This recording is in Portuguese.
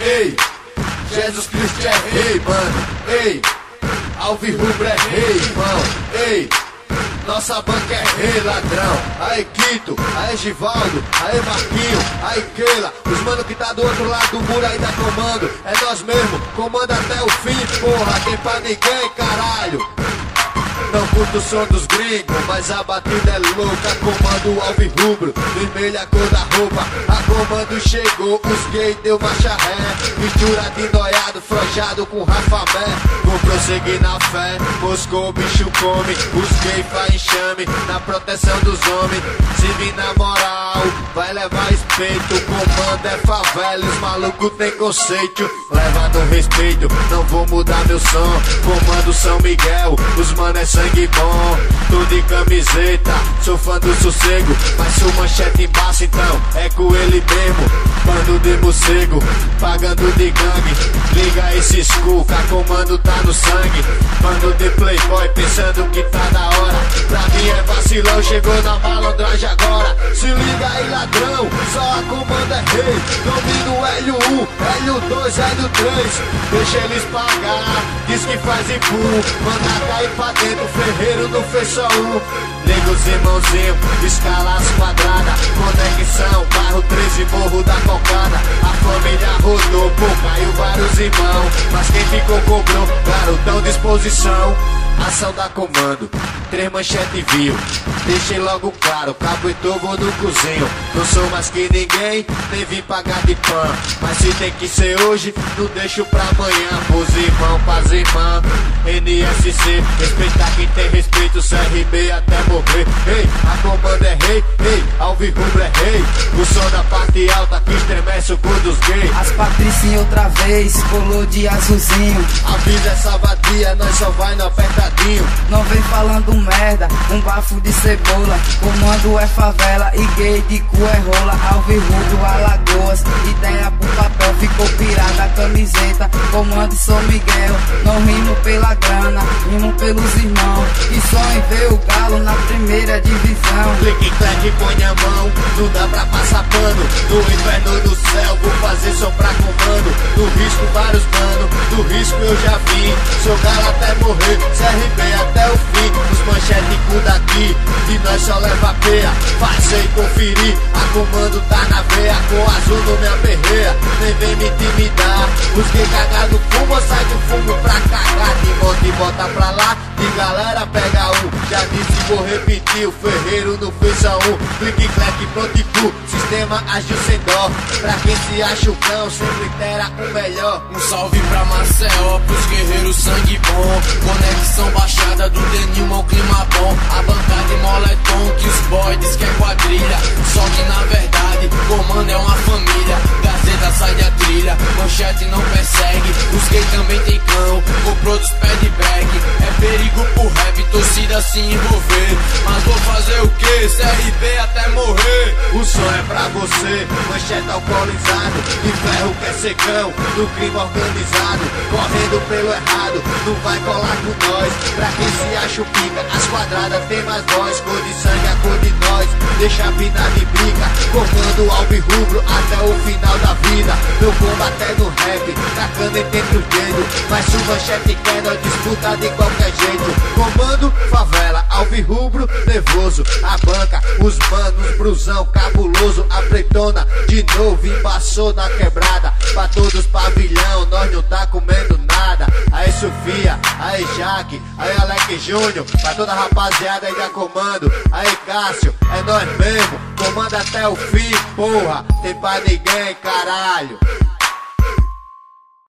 Ei, Jesus Cristo é rei, mano. Ei, Alvirrubro é rei, irmão. Ei, nossa banca é rei, ladrão. Aí Quito, aí Givaldo, aí Marquinho, aí Keila. Os mano que tá do outro lado do muro aí dá comando. É nós mesmo, comanda até o fim, porra. Tem pra ninguém, caralho. Não curto o som dos gringos, mas a batida é louca. Comando Alvirrubro, vermelha a cor da roupa. A comando chegou, os gays deu marcha ré. Mistura de noiado, frojado com Rafamé. Vou prosseguir na fé, Moscou o bicho come. Os gays faz enxame, na proteção dos homens. Se vir na moral, vai levar respeito. O comando é favela, os malucos tem conceito. Leva no respeito, não vou mudar meu som. Comando São Miguel, os mano é sangue bom. Tô de camiseta, sou fã do sossego. Mas sou manchete embaixo, então é com ele mesmo. Bando de morcego, pagando de gangue. Liga esse cuca, comando tá no sangue. Bando de playboy, pensando que tá da hora. Pra mim é vacilão, chegou na malandragem agora. Se liga aí, ladrão, só a comando é rei. Domino L1, L2, L3. Deixa eles pagar, diz que faz impul. Manda cair pra dentro, ferreiro não fez só um. Liga os irmãozinhos, escala as quadradas. Conexão, bairro 13, morro da cocada. A família rodou, pô, caiu vários irmãos. Mas quem ficou cobrou, garotão disposição. Ação da comando, 3 manchete viu. Deixei logo claro, cabuetou, vou no cozinho. Não sou mais que ninguém, nem vim pagar de pão. Mas se tem que ser hoje, não deixo pra amanhã. Pros irmãos, pras irmãs, NSC. Respeitar quem tem respeito, CRB até morrer. Ei, a comando é rei, ei, Alvirrubro é rei. O som da parte alta que estremece o cu dos gays. As Patricinha outra vez, colou de azulzinho. A vida é salvadia, nós só vai no apertadinho. Não vem falando merda, um bafo de cebola. Comando é favela e gay de cu é rola. Alvirrubro, Alagoas, ideia pro papel. Ficou pirada a camiseta, comando São Miguel. Não rimo pela grana, rimo pelos irmãos. E só em ver o galo na primeira divisão. Clique, clack, põe a mão, não dá pra passar pano. No inferno do céu, vou fazer som pra comando. No risco vários mano, do risco eu já vi. Sou galo até morrer, CRB até o fim. Os manchetes cu daqui, e nós só leva peia. Passei conferir, a comando tá na veia. Com azul não me aperreia, nem vem me intimidar. Os que cagar no fumo, sai do fumo pra cagar. De monte e bota pra lá, de galera pega um. Já disse, vou repetir, o ferreiro não fez só um. Clique, clack, pronto e cu, sistema agiu sem dó. Pra quem se acha o cão, sempre terá o melhor. Um salve pra Maceió, pros guerreiros sangue bom. Conexão baixada do Denilma, o clima bom. A bancada de moletom, que os boys diz que é quadrilha. Só que na verdade, comando é uma família. Gazeta sai da trilha, manchete não persegue. Os gays também tem cão, comprou dos pé de bag. É perigo pro rap, torcida se envolver. Mas vou fazer o que? CRB até morrer. O som é pra você, manchete alcoolizado. De ferro quer ser cão, do crime organizado. Correndo pelo errado, não vai colar com nós. Pra quem se acha o pica, as quadradas tem mais voz. Cor de sangue, a cor de nós, deixa a vida de briga. Comando Alvirrubro até o final da vida. Meu combate é no rap, tacando entre os dedos. Mas se o manchete quer, nós disputa de qualquer jeito. Comando favela, Alvirrubro nervoso. A banca, os manos, brusão cabuloso. A pretona de novo embaçou na quebrada. Pra todos pavilhão, nós não tá comendo nada. Aí Sofia, aí Jaque, aí Alex Júnior. Pra toda a rapaziada aí da comando. Aí Cássio, é nós mesmo, comanda até o fim, porra. Tem pra ninguém, caralho.